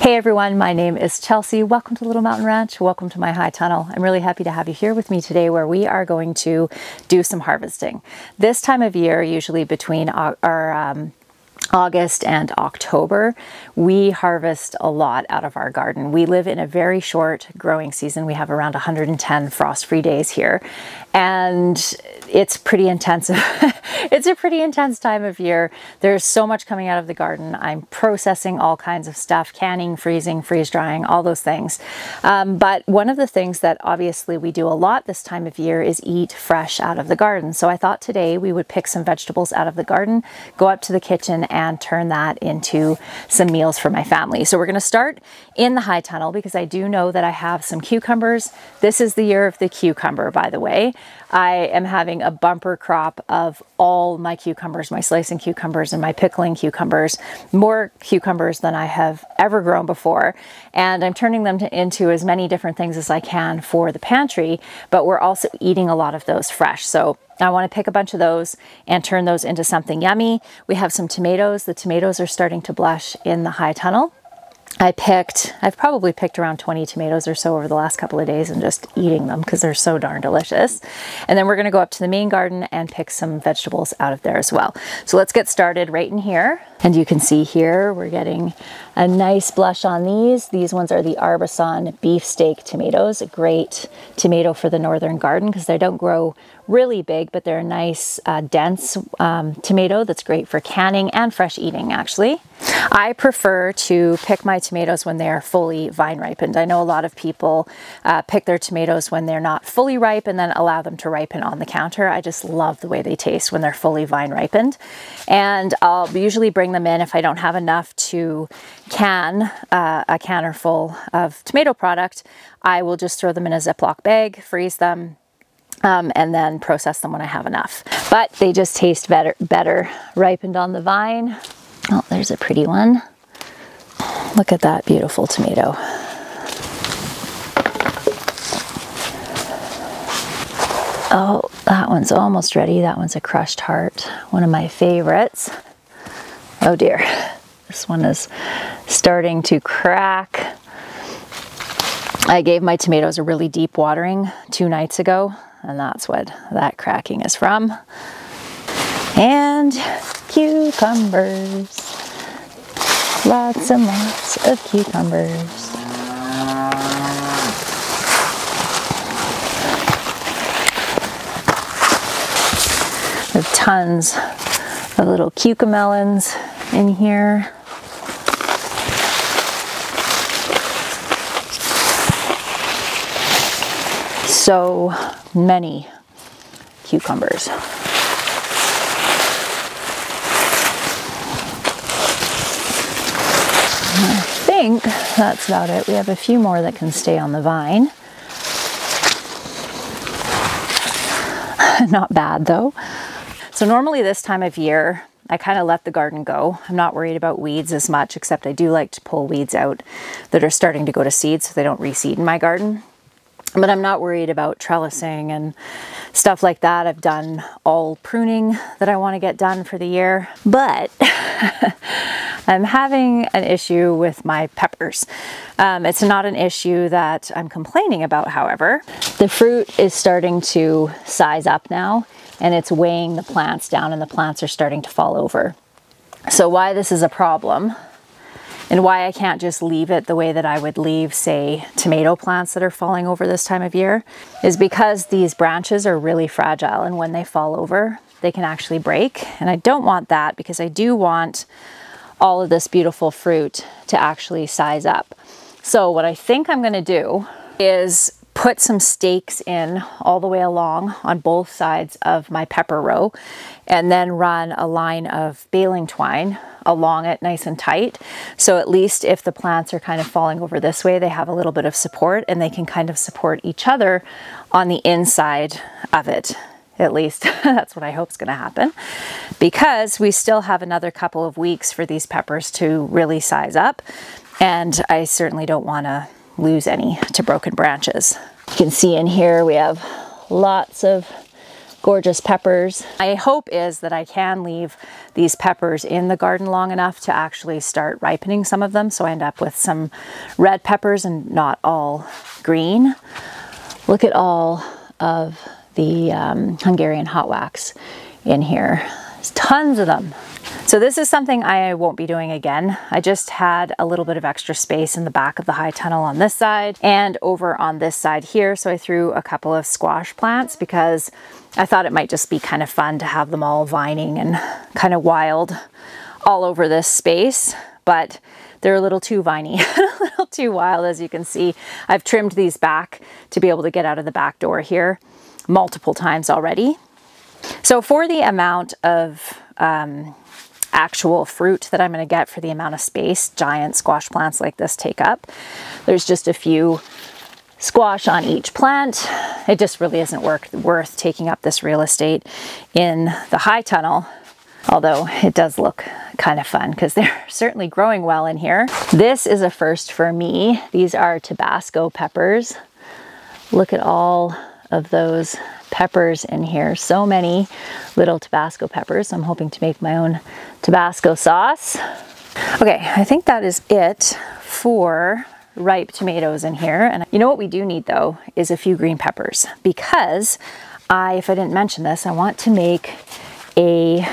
Hey everyone, my name is Chelsea. Welcome to Little Mountain Ranch. Welcome to my high tunnel. I'm really happy to have you here with me today where we are going to do some harvesting. This time of year, usually between our August and October, we harvest a lot out of our garden. We live in a very short growing season. We have around 110 frost-free days here, and it's pretty intensive. It's a pretty intense time of year. There's so much coming out of the garden. I'm processing all kinds of stuff, canning, freezing, freeze drying, all those things. But one of the things that obviously we do a lot this time of year is eat fresh out of the garden. So I thought today we would pick some vegetables out of the garden, go up to the kitchen and turn that into some meals for my family. So we're going to start in the high tunnel because I do know that I have some cucumbers. This is the year of the cucumber, by the way. I am having a bumper crop of all my cucumbers, my slicing cucumbers and my pickling cucumbers, more cucumbers than I have ever grown before. And I'm turning them into as many different things as I can for the pantry, but we're also eating a lot of those fresh. So I want to pick a bunch of those and turn those into something yummy. We have some tomatoes. The tomatoes are starting to blush in the high tunnel. I've probably picked around 20 tomatoes or so over the last couple of days and just eating them because they're so darn delicious. And then we're going to go up to the main garden and pick some vegetables out of there as well. So let's get started right in here. And you can see here, we're getting a nice blush on these. These ones are the Arbosan beefsteak tomatoes, a great tomato for the northern garden because they don't grow really big, but they're a nice, dense tomato that's great for canning and fresh eating, actually. I prefer to pick my tomatoes when they are fully vine ripened. I know a lot of people pick their tomatoes when they're not fully ripe and then allow them to ripen on the counter. I just love the way they taste when they're fully vine ripened. And I'll usually bring them in if I don't have enough to can a canner full of tomato product. I will just throw them in a Ziploc bag, freeze them, and then process them when I have enough. But they just taste better ripened on the vine. Oh, there's a pretty one. Look at that beautiful tomato. Oh, that one's almost ready. That one's a crushed heart. One of my favorites. Oh dear. This one is starting to crack. I gave my tomatoes a really deep watering 2 nights ago, and that's what that cracking is from. And cucumbers. Lots and lots of cucumbers. There are tons of little cucamelons in here. So many cucumbers. I think that's about it. We have a few more that can stay on the vine. Not bad though. So normally this time of year, I kind of let the garden go. I'm not worried about weeds as much, except I do like to pull weeds out that are starting to go to seed so they don't reseed in my garden. But I'm not worried about trellising and stuff like that. I've done all pruning that I want to get done for the year. But I'm having an issue with my peppers. It's not an issue that I'm complaining about, however. The fruit is starting to size up now, and it's weighing the plants down, and the plants are starting to fall over. So why this is a problem, and why I can't just leave it the way that I would leave, say, tomato plants that are falling over this time of year, is because these branches are really fragile, and when they fall over, they can actually break. And I don't want that because I do want all of this beautiful fruit to actually size up. So what I think I'm gonna do is put some stakes in all the way along on both sides of my pepper row, and then run a line of baling twine along it nice and tight. So at least if the plants are kind of falling over this way, they have a little bit of support and they can kind of support each other on the inside of it. At least that's what I hope is going to happen, because we still have another couple of weeks for these peppers to really size up, and I certainly don't want to lose any to broken branches. You can see in here we have lots of gorgeous peppers. My hope is that I can leave these peppers in the garden long enough to actually start ripening some of them, so I end up with some red peppers and not all green. Look at all of the Hungarian hot wax in here. There's tons of them. So this is something I won't be doing again. I just had a little bit of extra space in the back of the high tunnel on this side and over on this side here. So I threw a couple of squash plants because I thought it might just be kind of fun to have them all vining and kind of wild all over this space. But they're a little too viney, a little too wild, as you can see. I've trimmed these back to be able to get out of the back door here multiple times already. So for the amount of actual fruit that I'm going to get for the amount of space giant squash plants like this take up, there's just a few squash on each plant. It just really isn't worth taking up this real estate in the high tunnel, although it does look kind of fun because they're certainly growing well in here. This is a first for me. These are Tabasco peppers. Look at all of those peppers in here. So many little Tabasco peppers. I'm hoping to make my own Tabasco sauce. Okay, I think that is it for ripe tomatoes in here. And you know what we do need though is a few green peppers, because if I didn't mention this, I want to make a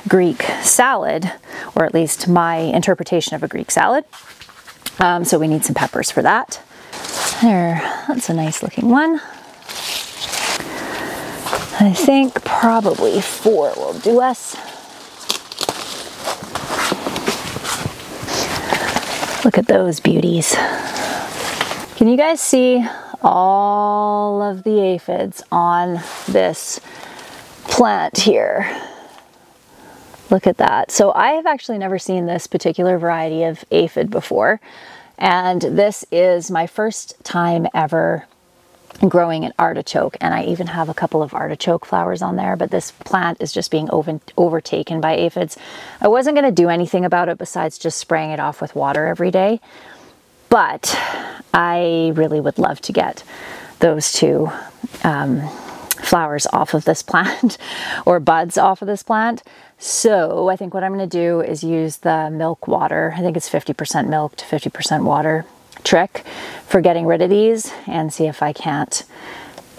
Greek salad, or at least my interpretation of a Greek salad. So we need some peppers for that. There, that's a nice looking one. I think probably 4 will do us. Look at those beauties. Can you guys see all of the aphids on this plant here? Look at that. So I have actually never seen this particular variety of aphid before. And this is my first time ever growing an artichoke, and I even have a couple of artichoke flowers on there, but this plant is just being overtaken by aphids. I wasn't going to do anything about it besides just spraying it off with water every day, but I really would love to get those two flowers off of this plant or buds off of this plant. So I think what I'm going to do is use the milk water. I think it's 50% milk to 50% water trick for getting rid of these, and see if I can't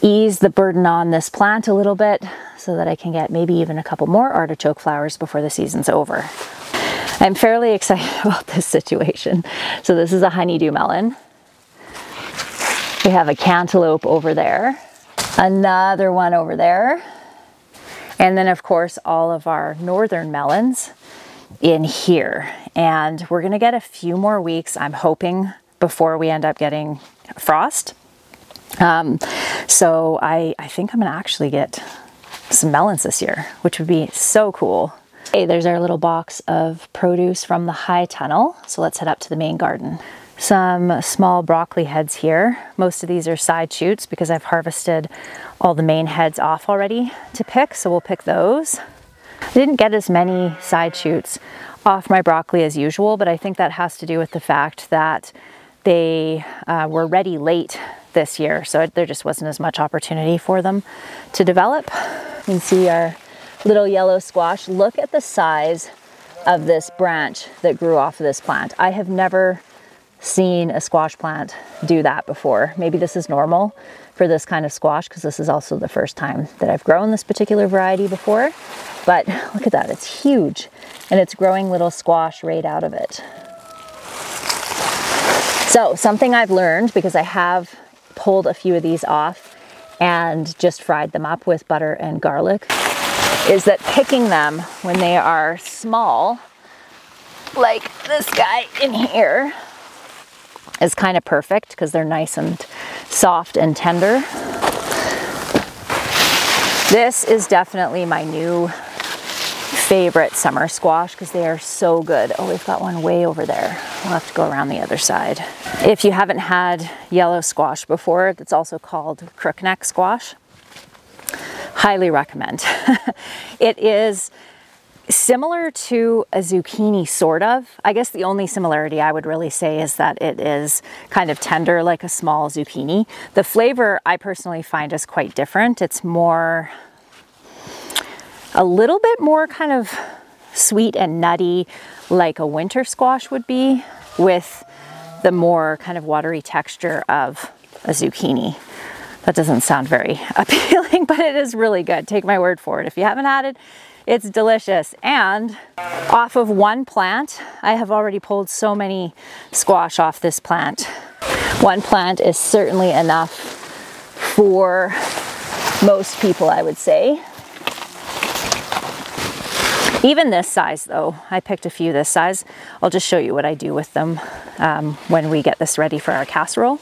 ease the burden on this plant a little bit so that I can get maybe even a couple more artichoke flowers before the season's over. I'm fairly excited about this situation. So this is a honeydew melon. We have a cantaloupe over there, another one over there, and then of course all of our northern melons in here. And we're gonna get a few more weeks, I'm hoping, before we end up getting frost. So I think I'm gonna actually get some melons this year, which would be so cool. Hey, there's our little box of produce from the high tunnel. So let's head up to the main garden. Some small broccoli heads here. Most of these are side shoots because I've harvested all the main heads off already to pick, so we'll pick those. I didn't get as many side shoots off my broccoli as usual, but I think that has to do with the fact that they were ready late this year, so there just wasn't as much opportunity for them to develop. You can see our little yellow squash. Look at the size of this branch that grew off of this plant. I have never seen a squash plant do that before. Maybe this is normal for this kind of squash because this is also the first time that I've grown this particular variety before. But look at that, it's huge, and it's growing little squash right out of it. So something I've learned, because I have pulled a few of these off and just fried them up with butter and garlic, is that picking them when they are small, like this guy in here, is kind of perfect because they're nice and soft and tender. This is definitely my new favorite summer squash because they are so good. Oh, we've got one way over there. We'll have to go around the other side. If you haven't had yellow squash before, it's also called crookneck squash. Highly recommend. It is similar to a zucchini, sort of. I guess the only similarity I would really say is that it is kind of tender like a small zucchini. The flavor I personally find is quite different. It's more, a little bit more kind of sweet and nutty like a winter squash would be, with the more kind of watery texture of a zucchini. That doesn't sound very appealing, but it is really good. Take my word for it. If you haven't had it, it's delicious. And off of one plant, I have already pulled so many squash off this plant. One plant is certainly enough for most people, I would say. Even this size though, I picked a few this size. I'll just show you what I do with them when we get this ready for our casserole.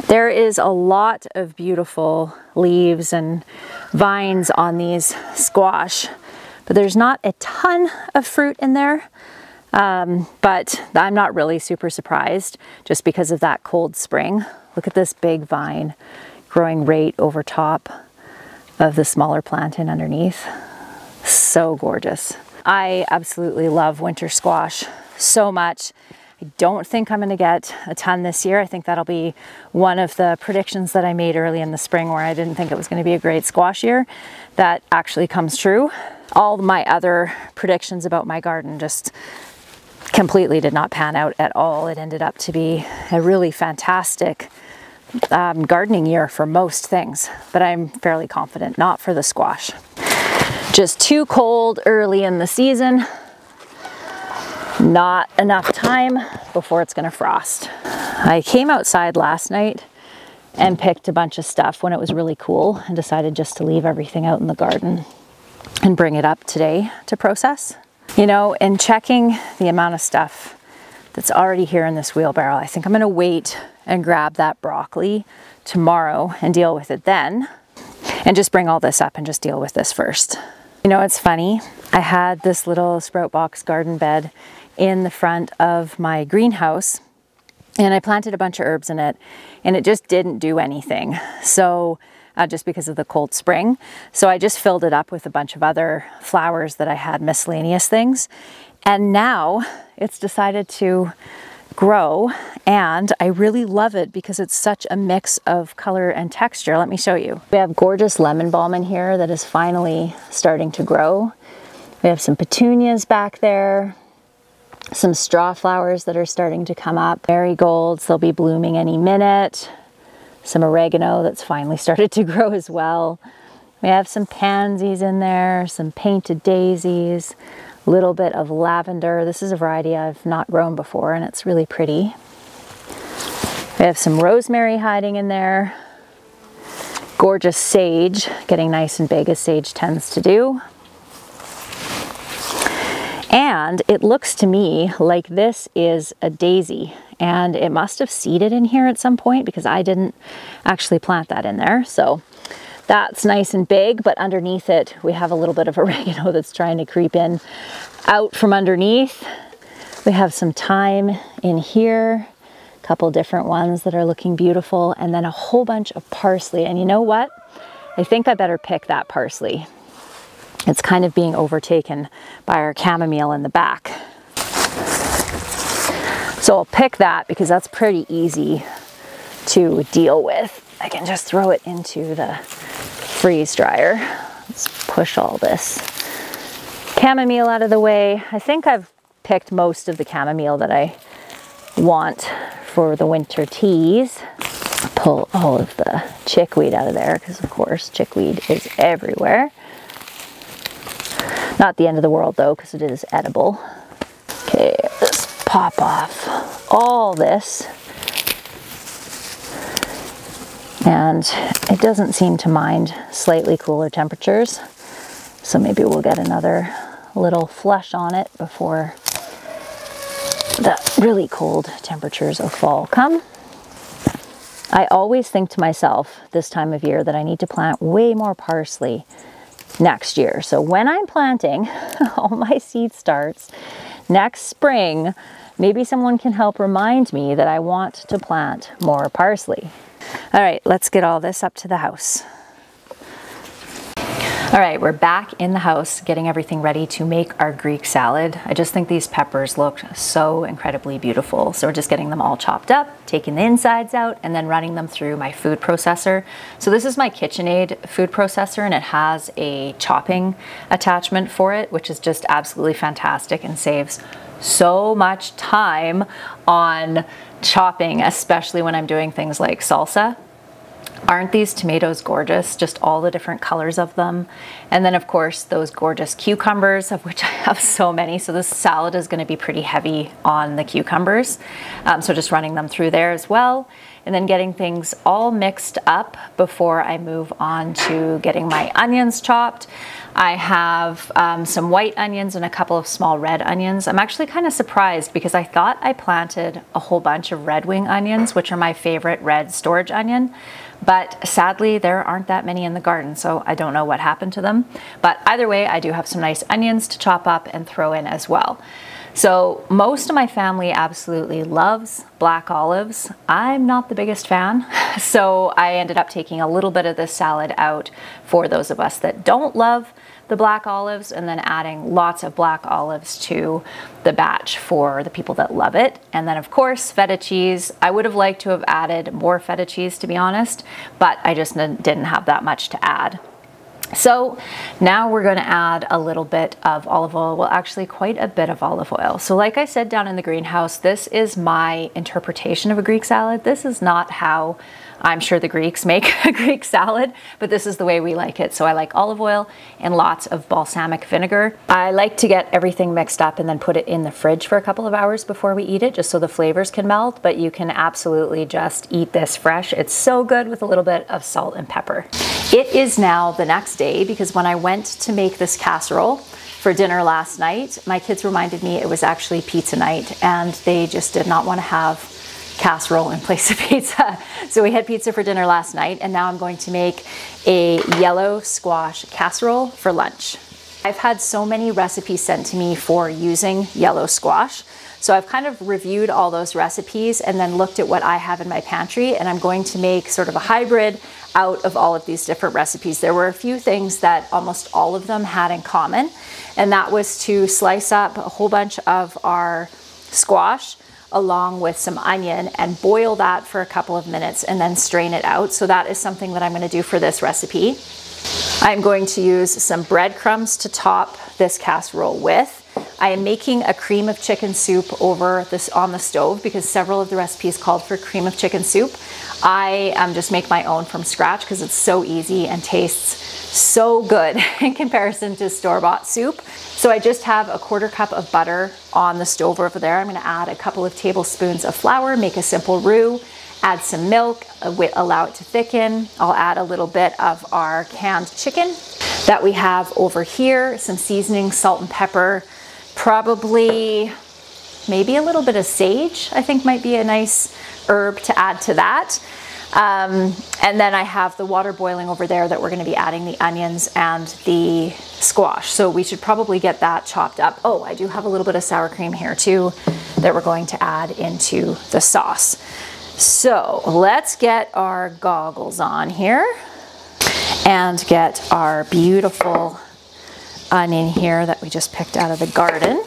There is a lot of beautiful leaves and vines on these squash, but there's not a ton of fruit in there. But I'm not really super surprised just because of that cold spring. Look at this big vine growing right over top of the smaller plantain underneath. So gorgeous. I absolutely love winter squash so much. I don't think I'm gonna get a ton this year. I think that'll be one of the predictions that I made early in the spring where I didn't think it was gonna be a great squash year. That actually comes true. All my other predictions about my garden just completely did not pan out at all. It ended up to be a really fantastic gardening year for most things, but I'm fairly confident not for the squash. Just too cold early in the season. Not enough time before it's gonna frost. I came outside last night and picked a bunch of stuff when it was really cool and decided just to leave everything out in the garden and bring it up today to process. You know, in checking the amount of stuff that's already here in this wheelbarrow, I think I'm gonna wait and grab that broccoli tomorrow and deal with it then, and just bring all this up and just deal with this first. You know, it's funny, I had this little sprout box garden bed in the front of my greenhouse and I planted a bunch of herbs in it and it just didn't do anything. So just because of the cold spring. So I just filled it up with a bunch of other flowers that I had, miscellaneous things. And now it's decided to grow and I really love it because it's such a mix of color and texture. Let me show you. We have gorgeous lemon balm in here that is finally starting to grow. We have some petunias back there, some straw flowers that are starting to come up, marigolds, they'll be blooming any minute, some oregano that's finally started to grow as well. We have some pansies in there, some painted daisies, a little bit of lavender. This is a variety I've not grown before and it's really pretty. We have some rosemary hiding in there, gorgeous sage, getting nice and big as sage tends to do. And it looks to me like this is a daisy and it must have seeded in here at some point because I didn't actually plant that in there. So that's nice and big, but underneath it, we have a little bit of oregano that's trying to creep in out from underneath. We have some thyme in here, a couple different ones that are looking beautiful, and then a whole bunch of parsley. And you know what? I think I better pick that parsley. It's kind of being overtaken by our chamomile in the back. So I'll pick that because that's pretty easy to deal with. I can just throw it into the freeze dryer. Let's push all this chamomile out of the way. I think I've picked most of the chamomile that I want for the winter teas. Pull all of the chickweed out of there because of course chickweed is everywhere. Not the end of the world though, because it is edible. Okay, let's pop off all this. And it doesn't seem to mind slightly cooler temperatures. So maybe we'll get another little flush on it before the really cold temperatures of fall come. I always think to myself this time of year that I need to plant way more parsley next year. So when I'm planting all my seed starts next spring, maybe someone can help remind me that I want to plant more parsley. All right, let's get all this up to the house. All right, we're back in the house getting everything ready to make our Greek salad. I just think these peppers look so incredibly beautiful. So we're just getting them all chopped up, taking the insides out, and then running them through my food processor. So this is my KitchenAid food processor, and it has a chopping attachment for it, which is just absolutely fantastic and saves so much time on chopping, especially when I'm doing things like salsa. Aren't these tomatoes gorgeous? Just all the different colors of them. And then of course, those gorgeous cucumbers, of which I have so many. So this salad is gonna be pretty heavy on the cucumbers. So just running them through there as well. And then getting things all mixed up before I move on to getting my onions chopped. I have some white onions and a couple of small red onions. I'm actually kind of surprised because I thought I planted a whole bunch of red wing onions, which are my favorite red storage onion. But sadly, there aren't that many in the garden, so I don't know what happened to them. But either way, I do have some nice onions to chop up and throw in as well. So most of my family absolutely loves black olives. I'm not the biggest fan, so I ended up taking a little bit of this salad out for those of us that don't love the black olives, and then adding lots of black olives to the batch for the people that love it. And then of course, feta cheese. I would have liked to have added more feta cheese, to be honest, but I just didn't have that much to add. So now we're going to add a little bit of olive oil, well actually quite a bit of olive oil. So like I said down in the greenhouse, this is my interpretation of a Greek salad. This is not how I'm sure the Greeks make a Greek salad, but this is the way we like it. So I like olive oil and lots of balsamic vinegar. I like to get everything mixed up and then put it in the fridge for a couple of hours before we eat it, just so the flavors can melt, but you can absolutely just eat this fresh. It's so good with a little bit of salt and pepper. It is now the next day because when I went to make this casserole for dinner last night, my kids reminded me it was actually pizza night and they just did not want to have casserole in place of pizza. So we had pizza for dinner last night, and now I'm going to make a yellow squash casserole for lunch. I've had so many recipes sent to me for using yellow squash. So I've kind of reviewed all those recipes and then looked at what I have in my pantry, and I'm going to make sort of a hybrid out of all of these different recipes. There were a few things that almost all of them had in common, and that was to slice up a whole bunch of our squash along with some onion and boil that for a couple of minutes and then strain it out. So that is something that I'm going to do for this recipe. I'm going to use some breadcrumbs to top this casserole with. I am making a cream of chicken soup over this on the stove because several of the recipes called for cream of chicken soup. I just make my own from scratch because it's so easy and tastes so good in comparison to store-bought soup. So I just have a 1/4 cup of butter on the stove over there. I'm going to add a couple of tablespoons of flour, make a simple roux, add some milk, allow it to thicken. I'll add a little bit of our canned chicken that we have over here, some seasoning, salt and pepper, probably maybe a little bit of sage, I think might be a nice herb to add to that. And then I have the water boiling over there that we're going to be adding the onions and the squash. So we should probably get that chopped up. Oh, I do have a little bit of sour cream here too that we're going to add into the sauce. So let's get our goggles on here and get our beautiful onion here that we just picked out of the garden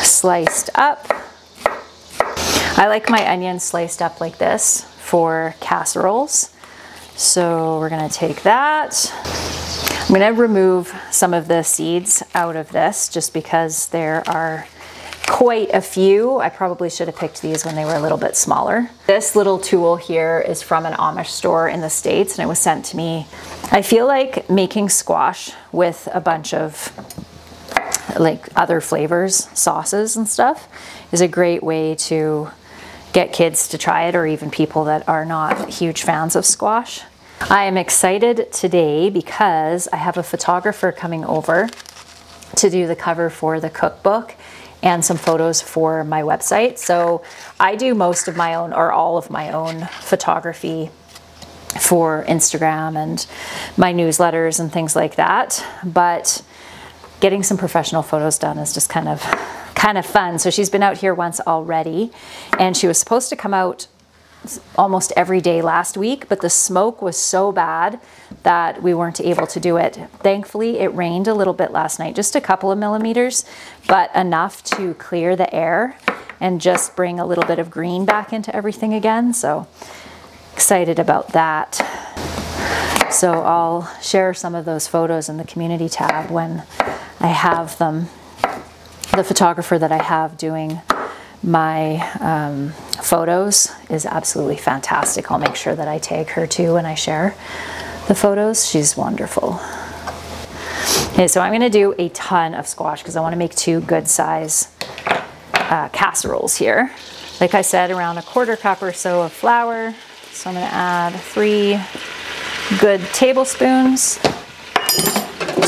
sliced up. I like my onions sliced up like this for casseroles. So we're gonna take that. I'm gonna remove some of the seeds out of this just because there are quite a few. I probably should have picked these when they were a little bit smaller. This little tool here is from an Amish store in the States and it was sent to me. I feel like making squash with a bunch of like other flavors, sauces and stuff is a great way to get kids to try it, or even people that are not huge fans of squash. I am excited today because I have a photographer coming over to do the cover for the cookbook and some photos for my website. So I do most of my own or all of my own photography for Instagram and my newsletters and things like that. But getting some professional photos done is just kind of fun. So she's been out here once already, and she was supposed to come out almost every day last week, but the smoke was so bad that we weren't able to do it. Thankfully, it rained a little bit last night, just a couple of millimeters, but enough to clear the air and just bring a little bit of green back into everything again. So excited about that. So I'll share some of those photos in the community tab when I have them. The photographer that I have doing my photos is absolutely fantastic. I'll make sure that I tag her too when I share the photos. She's wonderful. Okay, so I'm gonna do a ton of squash because I wanna make 2 good size casseroles here. Like I said, around 1/4 cup or so of flour. So I'm gonna add 3 good tablespoons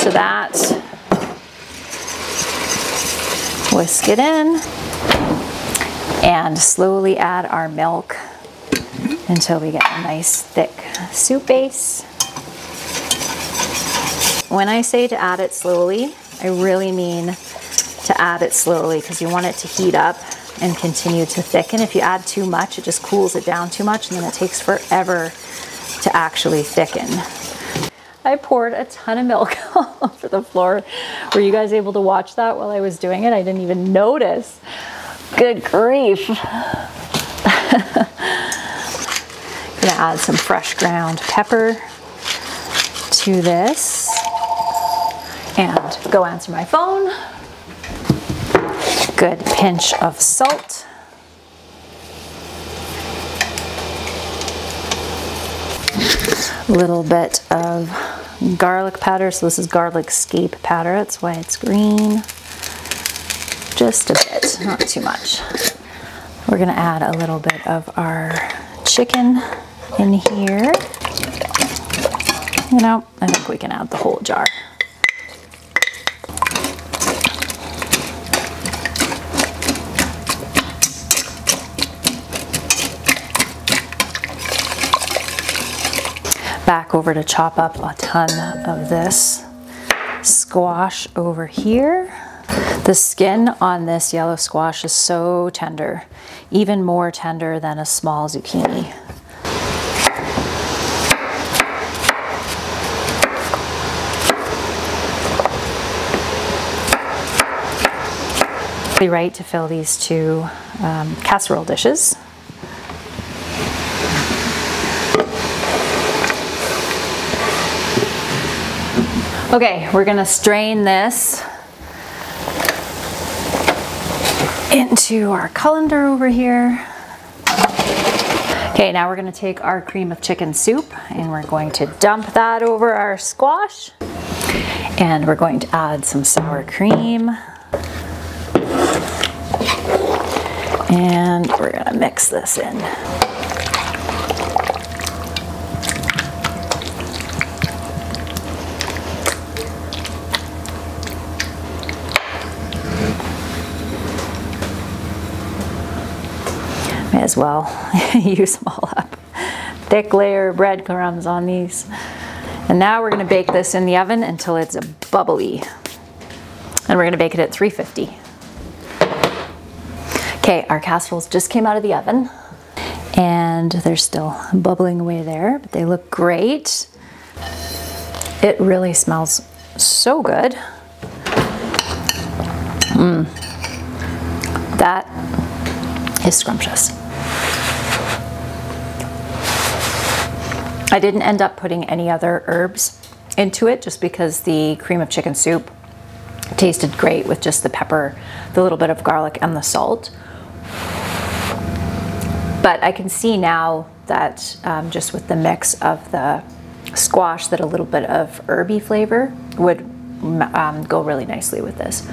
to that. Whisk it in and slowly add our milk until we get a nice thick soup base. When I say to add it slowly, I really mean to add it slowly because you want it to heat up and continue to thicken. If you add too much, it just cools it down too much and then it takes forever to actually thicken. I poured a ton of milk all over the floor. Were you guys able to watch that while I was doing it? I didn't even notice. Good grief. Gonna add some fresh ground pepper to this and go answer my phone. Good pinch of salt. A little bit of garlic powder. So this is garlic scape powder. That's why it's green. Just a bit, not too much. We're gonna add a little bit of our chicken in here. You know, I think we can add the whole jar. Back over to chop up a ton of this squash over here. The skin on this yellow squash is so tender, even more tender than a small zucchini. Be right to fill these 2 casserole dishes. Okay, we're gonna strain this into our colander over here. Okay, now we're gonna take our cream of chicken soup and we're going to dump that over our squash. And we're going to add some sour cream. And we're gonna mix this in. May as well use them all up. Thick layer of breadcrumbs on these. And now we're gonna bake this in the oven until it's bubbly. And we're gonna bake it at 350. Okay, our casseroles just came out of the oven and they're still bubbling away there, but they look great. It really smells so good. That is scrumptious. I didn't end up putting any other herbs into it just because the cream of chicken soup tasted great with just the pepper, the little bit of garlic, and the salt. But I can see now that just with the mix of the squash that a little bit of herby flavor would go really nicely with this.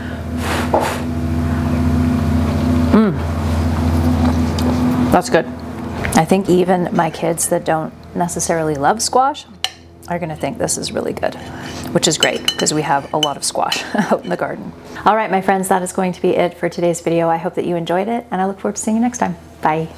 That's good. I think even my kids that don't necessarily love squash are gonna think this is really good, which is great because we have a lot of squash out in the garden. All right, my friends, that is going to be it for today's video. I hope that you enjoyed it and I look forward to seeing you next time. Bye.